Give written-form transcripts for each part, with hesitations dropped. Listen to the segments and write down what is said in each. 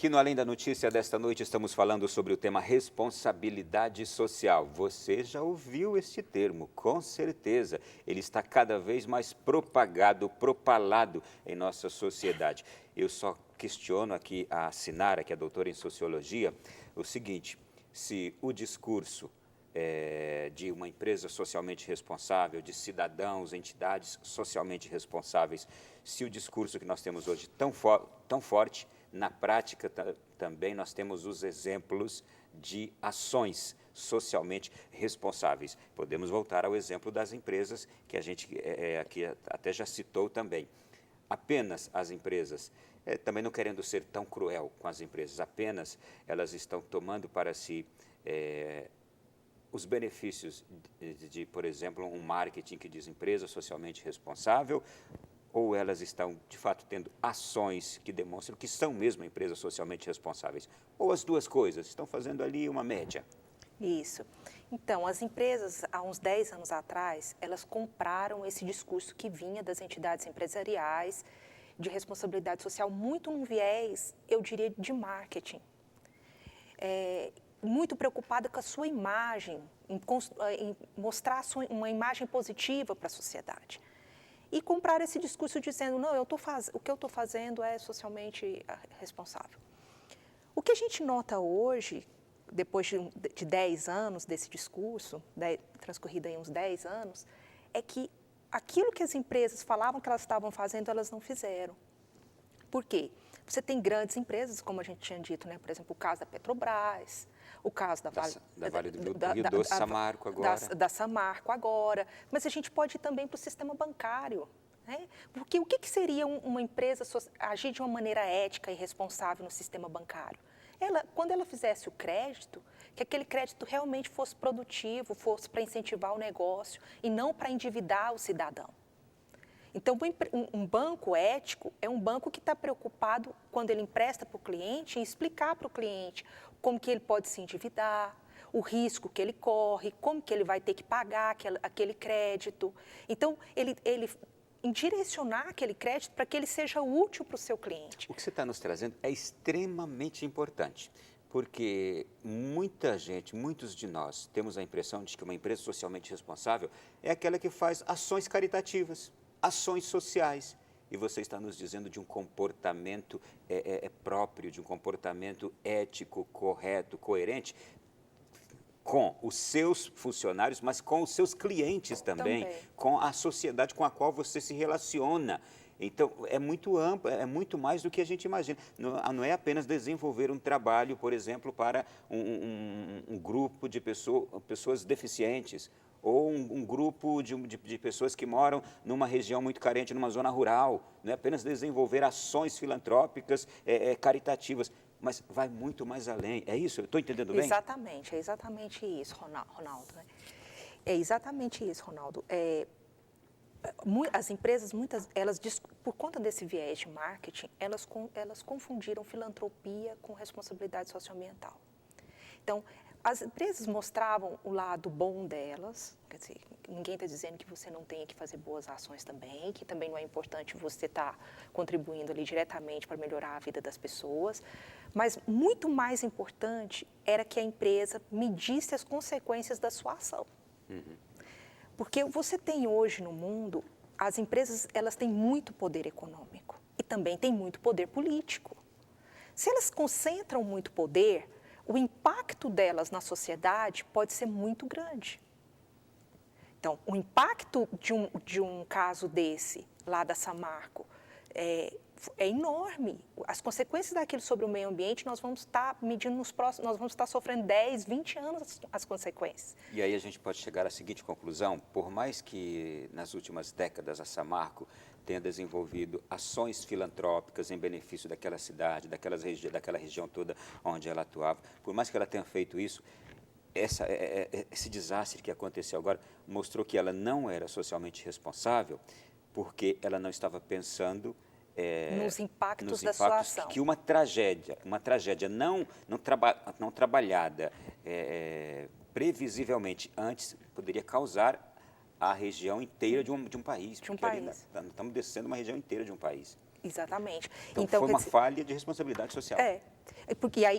Aqui no Além da Notícia desta noite estamos falando sobre o tema responsabilidade social. Você já ouviu este termo, com certeza. Ele está cada vez mais propagado, propalado em nossa sociedade. Eu só questiono aqui a Sinara, que é doutora em Sociologia, o seguinte: se o discurso de uma empresa socialmente responsável, de cidadãos, entidades socialmente responsáveis, se o discurso que nós temos hoje tão forte, na prática também nós temos os exemplos de ações socialmente responsáveis. Podemos voltar ao exemplo das empresas, que a gente aqui até já citou também. Apenas as empresas, também não querendo ser tão cruel com as empresas, apenas elas estão tomando para si os benefícios por exemplo, um marketing que diz empresa socialmente responsável, ou elas estão, de fato, tendo ações que demonstram que são mesmo empresas socialmente responsáveis? Ou as duas coisas, estão fazendo ali uma média? Isso. Então, as empresas, há uns 10 anos atrás, elas compraram esse discurso que vinha das entidades empresariais de responsabilidade social, muito num viés, eu diria, de marketing. Muito preocupada com a sua imagem, em mostrar uma imagem positiva para a sociedade. E comprar esse discurso dizendo, não, o que eu estou fazendo é socialmente responsável. O que a gente nota hoje, depois de 10 anos desse discurso, transcorrido aí uns 10 anos, é que aquilo que as empresas falavam que elas estavam fazendo, elas não fizeram. Por quê? Você tem grandes empresas, como a gente tinha dito, né? Por exemplo, o caso da Petrobras, o caso da Vale do Rio Doce, Samarco agora. Da Samarco agora, mas a gente pode ir também para o sistema bancário. Né? Porque o que seria uma empresa agir de uma maneira ética e responsável no sistema bancário? Quando ela fizesse o crédito, que aquele crédito realmente fosse produtivo, fosse para incentivar o negócio e não para endividar o cidadão. Então, um banco ético é um banco que está preocupado, quando ele empresta para o cliente, em explicar para o cliente como que ele pode se endividar, o risco que ele corre, como que ele vai ter que pagar aquele crédito. Então, em direcionar aquele crédito para que ele seja útil para o seu cliente. O que você está nos trazendo é extremamente importante, porque muita gente, muitos de nós, temos a impressão de que uma empresa socialmente responsável é aquela que faz ações caritativas, ações sociais. E você está nos dizendo de um comportamento próprio, de um comportamento ético, correto, coerente, com os seus funcionários, mas com os seus clientes também, com a sociedade com a qual você se relaciona. Então, é muito amplo, é muito mais do que a gente imagina. Não é apenas desenvolver um trabalho, por exemplo, para um grupo de pessoas deficientes, ou um grupo de pessoas que moram numa região muito carente, numa zona rural. Não é apenas desenvolver ações filantrópicas, caritativas, mas vai muito mais além. É isso? Eu estou entendendo bem? Exatamente, é exatamente isso, Ronaldo. Né? É exatamente isso, Ronaldo. As empresas, por conta desse viés de marketing, elas confundiram filantropia com responsabilidade socioambiental. Então, as empresas mostravam o lado bom delas, quer dizer, ninguém está dizendo que você não tenha que fazer boas ações também, que também não é importante você estar contribuindo ali diretamente para melhorar a vida das pessoas, mas muito mais importante era que a empresa medisse as consequências da sua ação. Uhum. Porque você tem hoje no mundo, as empresas elas têm muito poder econômico e também têm muito poder político. Se elas concentram muito poder, o impacto delas na sociedade pode ser muito grande. Então, o impacto de um caso desse, lá da Samarco, é enorme. As consequências daquilo sobre o meio ambiente, nós vamos estar medindo nós vamos estar sofrendo 10, 20 anos as consequências. E aí a gente pode chegar à seguinte conclusão: por mais que nas últimas décadas a Samarco tenha desenvolvido ações filantrópicas em benefício daquela cidade, daquela região toda onde ela atuava, por mais que ela tenha feito isso, esse desastre que aconteceu agora mostrou que ela não era socialmente responsável, porque ela não estava pensando nos impactos da sua ação. Que uma tragédia não trabalhada previsivelmente antes poderia causar a região inteira de um país. De um país. Nós estamos descendo uma região inteira de um país. Exatamente. Então foi uma falha de responsabilidade social.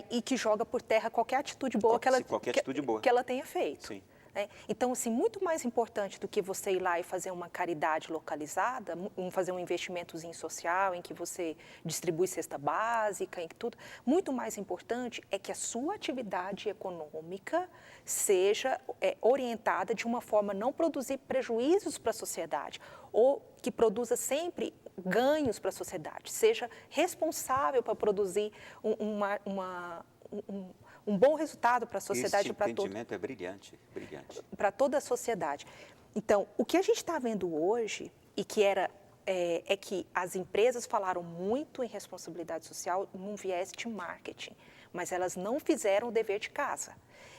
E que joga por terra qualquer atitude boa qualquer atitude boa que ela tenha feito. Sim. Né? Então, assim, muito mais importante do que você ir lá e fazer uma caridade localizada, fazer um investimentozinho social em que você distribui cesta básica, em tudo, muito mais importante é que a sua atividade econômica seja orientada de uma forma a não produzir prejuízos para a sociedade, ou que produza sempre ganhos para a sociedade, seja responsável para produzir um bom resultado para a sociedade. Esse entendimento é brilhante, brilhante. Para toda a sociedade. Então, o que a gente está vendo hoje, e que é que as empresas falaram muito em responsabilidade social num viés de marketing, mas elas não fizeram o dever de casa.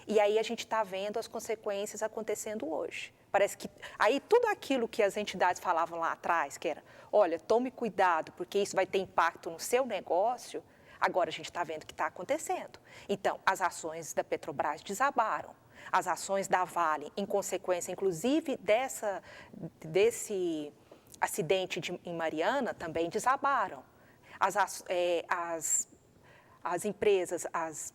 E aí a gente está vendo as consequências acontecendo hoje. Parece que aí tudo aquilo que as entidades falavam lá atrás, que era, olha, tome cuidado, porque isso vai ter impacto no seu negócio. Agora a gente está vendo o que está acontecendo. Então, as ações da Petrobras desabaram. As ações da Vale, em consequência, inclusive, desse acidente em Mariana, também desabaram. As empresas, as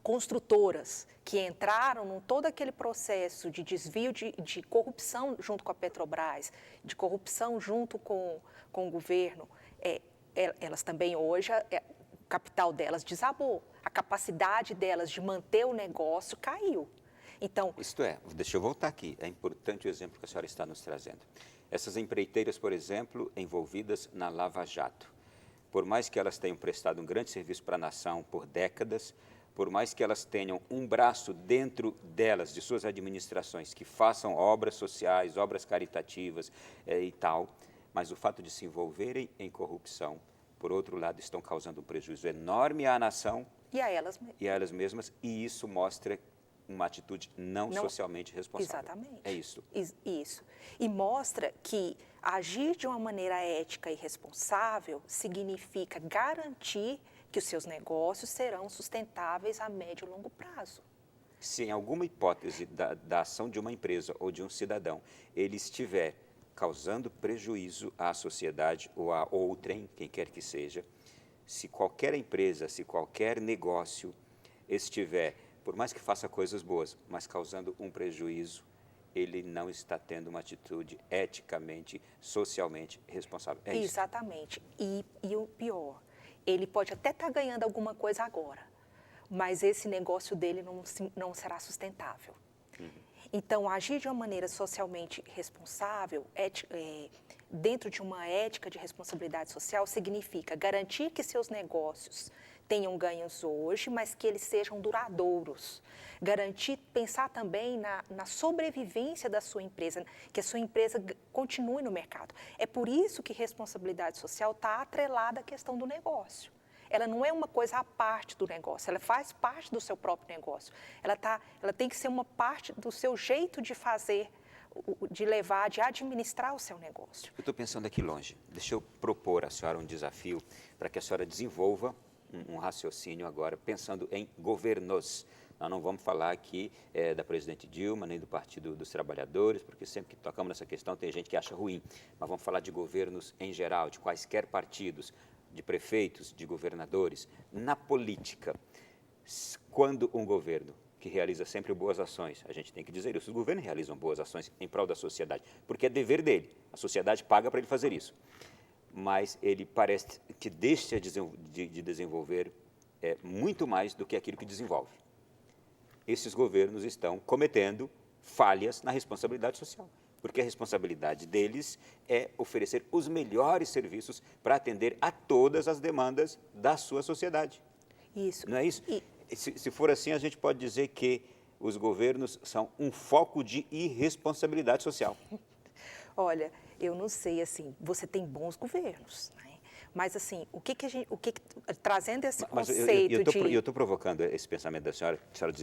construtoras que entraram em todo aquele processo de desvio de corrupção junto com a Petrobras, de corrupção junto com o governo, elas também hoje... O capital delas desabou, a capacidade delas de manter o negócio caiu. Então, isto é, deixa eu voltar aqui, é importante o exemplo que a senhora está nos trazendo. Essas empreiteiras, por exemplo, envolvidas na Lava Jato, por mais que elas tenham prestado um grande serviço para a nação por décadas, por mais que elas tenham um braço dentro delas, de suas administrações, que façam obras sociais, obras caritativas e tal, mas o fato de se envolverem em corrupção, por outro lado, estão causando um prejuízo enorme à nação e a elas mesmas, e isso mostra uma atitude não socialmente responsável. Exatamente. É isso. Isso. E mostra que agir de uma maneira ética e responsável significa garantir que os seus negócios serão sustentáveis a médio e longo prazo. Se em alguma hipótese da ação de uma empresa ou de um cidadão, ele estiver causando prejuízo à sociedade ou a outrem, quem quer que seja, se qualquer empresa, se qualquer negócio estiver, por mais que faça coisas boas, mas causando um prejuízo, ele não está tendo uma atitude eticamente, socialmente responsável. É isso. Exatamente. E o pior, ele pode até estar ganhando alguma coisa agora, mas esse negócio dele não será sustentável. Então, agir de uma maneira socialmente responsável, dentro de uma ética de responsabilidade social, significa garantir que seus negócios tenham ganhos hoje, mas que eles sejam duradouros. Pensar também na sobrevivência da sua empresa, que a sua empresa continue no mercado. É por isso que responsabilidade social está atrelada à questão do negócio. Ela não é uma coisa à parte do negócio, ela faz parte do seu próprio negócio. Ela tem que ser uma parte do seu jeito de fazer, de levar, de administrar o seu negócio. Eu estou pensando aqui longe. Deixa eu propor à senhora um desafio para que a senhora desenvolva um raciocínio agora, pensando em governos. Nós não vamos falar aqui da presidente Dilma, nem do Partido dos Trabalhadores, porque sempre que tocamos nessa questão tem gente que acha ruim. Mas vamos falar de governos em geral, de quaisquer partidos, de prefeitos, de governadores. Na política, quando um governo que realiza sempre boas ações, a gente tem que dizer isso, os governos realizam boas ações em prol da sociedade, porque é dever dele, a sociedade paga para ele fazer isso. Mas ele parece que deixa de desenvolver muito mais do que aquilo que desenvolve. Esses governos estão cometendo falhas na responsabilidade social, porque a responsabilidade deles é oferecer os melhores serviços para atender a todas as demandas da sua sociedade. Isso. Não é isso? Se for assim, a gente pode dizer que os governos são um foco de irresponsabilidade social. Olha, eu não sei, assim, você tem bons governos, né? Mas, assim, trazendo esse conceito eu estou provocando esse pensamento da senhora, que a senhora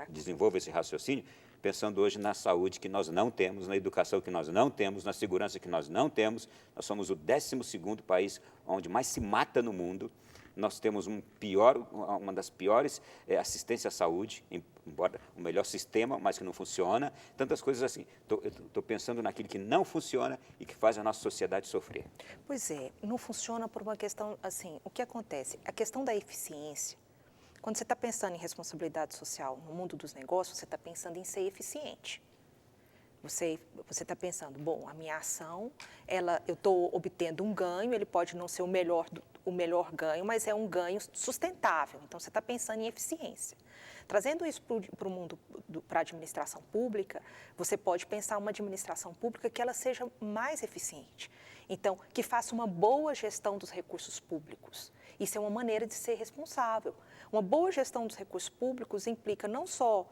desenvolva esse raciocínio, pensando hoje na saúde que nós não temos, na educação que nós não temos, na segurança que nós não temos. Nós somos o 12º país onde mais se mata no mundo. Nós temos uma das piores assistência à saúde, embora o melhor sistema, mas que não funciona. Tantas coisas assim. Estou pensando naquilo que não funciona e que faz a nossa sociedade sofrer. Pois é, não funciona por uma questão, assim, o que acontece? A questão da eficiência, quando você está pensando em responsabilidade social no mundo dos negócios, você está pensando em ser eficiente. Você está pensando, bom, a minha ação, eu estou obtendo um ganho, ele pode não ser o melhor ganho, mas é um ganho sustentável. Então, você está pensando em eficiência. Trazendo isso para o mundo, para a administração pública, você pode pensar uma administração pública que ela seja mais eficiente. Então, que faça uma boa gestão dos recursos públicos. Isso é uma maneira de ser responsável. Uma boa gestão dos recursos públicos implica não só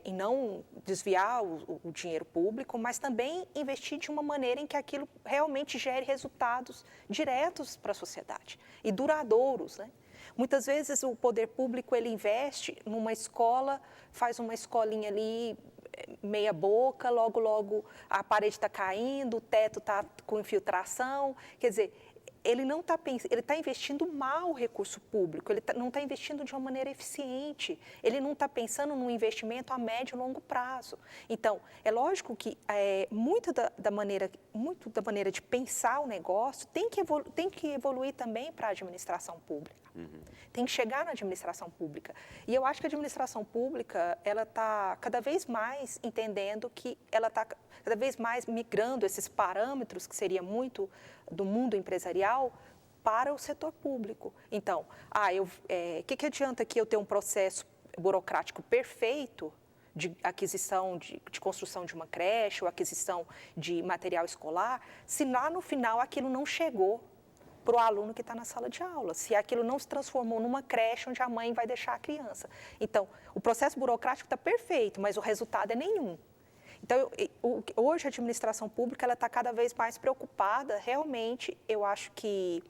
em não desviar o dinheiro público, mas também investir de uma maneira em que aquilo realmente gere resultados diretos para a sociedade e duradouros, né? Muitas vezes o poder público ele investe numa escola, faz uma escolinha ali meia boca, logo a parede está caindo, o teto está com infiltração, quer dizer, ele não está pensando, ele está investindo mal o recurso público, não está investindo de uma maneira eficiente, ele não está pensando num investimento a médio e longo prazo. Então, é lógico que muito da maneira de pensar o negócio tem que evoluir também para a administração pública. Tem que chegar na administração pública. E eu acho que a administração pública, ela está cada vez mais entendendo que ela está cada vez mais migrando esses parâmetros, que seria muito do mundo empresarial, para o setor público. Então, que adianta que eu ter um processo burocrático perfeito de aquisição, de construção de uma creche ou aquisição de material escolar, se lá no final aquilo não chegou para o aluno que está na sala de aula, se aquilo não se transformou numa creche onde a mãe vai deixar a criança. Então, o processo burocrático está perfeito, mas o resultado é nenhum. Então, hoje a administração pública está cada vez mais preocupada, realmente, eu acho que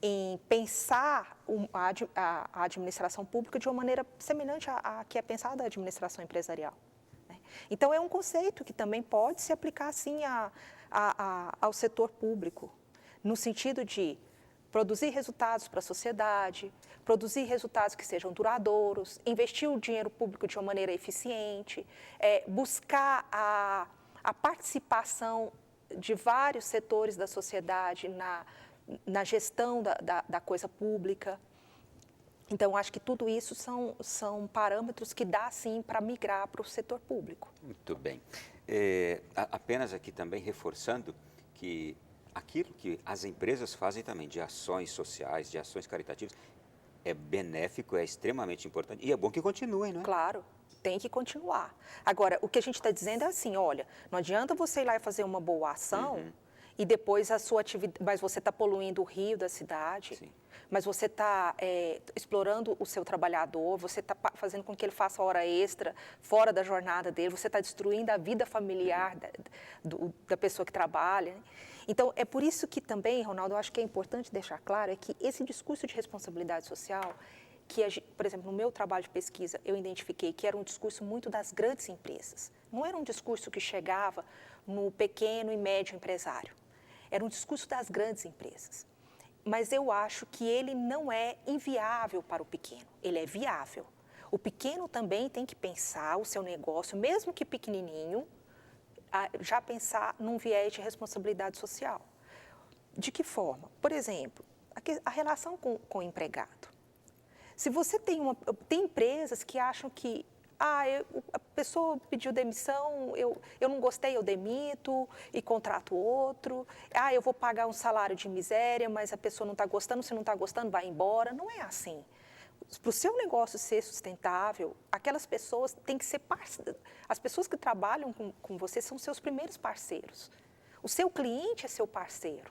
em pensar a administração pública de uma maneira semelhante à que é pensada a administração empresarial, né? Então, é um conceito que também pode se aplicar, sim, ao setor público, no sentido de produzir resultados para a sociedade, produzir resultados que sejam duradouros, investir o dinheiro público de uma maneira eficiente, buscar a participação de vários setores da sociedade na gestão da coisa pública. Então, acho que tudo isso são parâmetros que dá, sim, para migrar para o setor público. Muito bem. Apenas aqui também reforçando que aquilo que as empresas fazem também, de ações sociais, de ações caritativas, é benéfico, é extremamente importante e é bom que continuem, não é? Claro, tem que continuar. Agora, o que a gente está dizendo é assim, olha, não adianta você ir lá e fazer uma boa ação e depois a sua atividade, mas você está poluindo o rio da cidade, sim, mas você está explorando o seu trabalhador, você está fazendo com que ele faça hora extra, fora da jornada dele, você está destruindo a vida familiar da pessoa que trabalha, né? Então, é por isso que também, Ronaldo, eu acho que é importante deixar claro, é que esse discurso de responsabilidade social, que, por exemplo, no meu trabalho de pesquisa, eu identifiquei que era um discurso muito das grandes empresas. Não era um discurso que chegava no pequeno e médio empresário. Era um discurso das grandes empresas. Mas eu acho que ele não é inviável para o pequeno, ele é viável. O pequeno também tem que pensar o seu negócio, mesmo que pequenininho, já pensar num viés de responsabilidade social. De que forma? Por exemplo, a relação com o empregado. Se você tem empresas que acham que a pessoa pediu demissão, eu não gostei, eu demito e contrato outro. Eu vou pagar um salário de miséria, mas a pessoa não está gostando, se não está gostando, vai embora. Não é assim. Para o seu negócio ser sustentável, aquelas pessoas têm que ser parceiras. As pessoas que trabalham com você são seus primeiros parceiros. O seu cliente é seu parceiro.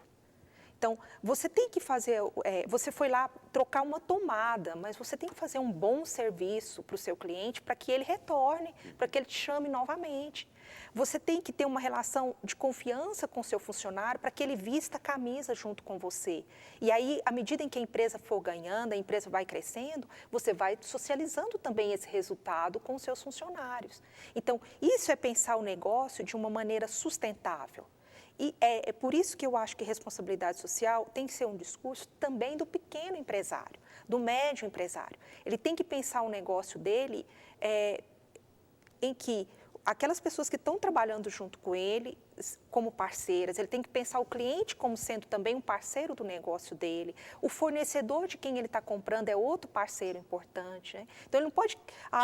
Então, você tem que fazer, você foi lá trocar uma tomada, mas você tem que fazer um bom serviço para o seu cliente para que ele retorne, para que ele te chame novamente. Você tem que ter uma relação de confiança com o seu funcionário para que ele vista a camisa junto com você. E aí, à medida em que a empresa for ganhando, a empresa vai crescendo, você vai socializando também esse resultado com os seus funcionários. Então, isso é pensar o negócio de uma maneira sustentável. E é por isso que eu acho que responsabilidade social tem que ser um discurso também do pequeno empresário, do médio empresário. Ele tem que pensar o negócio dele em que aquelas pessoas que estão trabalhando junto com ele como parceiras, ele tem que pensar o cliente como sendo também um parceiro do negócio dele, o fornecedor de quem ele está comprando é outro parceiro importante, né? Então ele não pode,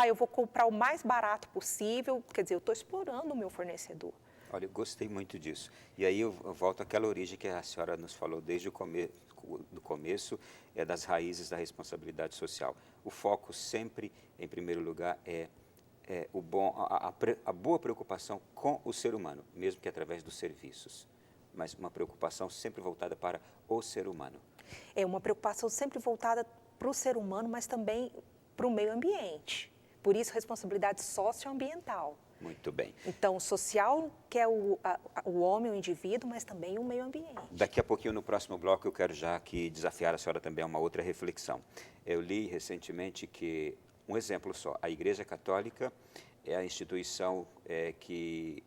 eu vou comprar o mais barato possível, quer dizer, eu estou explorando o meu fornecedor. Olha, eu gostei muito disso. E aí eu volto àquela origem que a senhora nos falou desde o começo, das raízes da responsabilidade social. O foco sempre, em primeiro lugar, é a boa preocupação com o ser humano, mesmo que através dos serviços, mas uma preocupação sempre voltada para o ser humano. É uma preocupação sempre voltada para o ser humano, mas também para o meio ambiente. Por isso, responsabilidade socioambiental. Muito bem. Então, social, que é o homem, o indivíduo, mas também o meio ambiente. Daqui a pouquinho, no próximo bloco, eu quero já aqui desafiar a senhora também a uma outra reflexão. Eu li recentemente que, um exemplo só, a Igreja Católica é a instituição que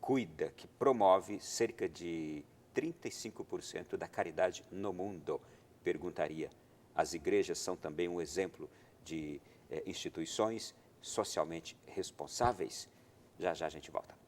cuida, que promove cerca de 35% da caridade no mundo. Perguntaria, as igrejas são também um exemplo de instituições socialmente responsáveis? Já já a gente volta.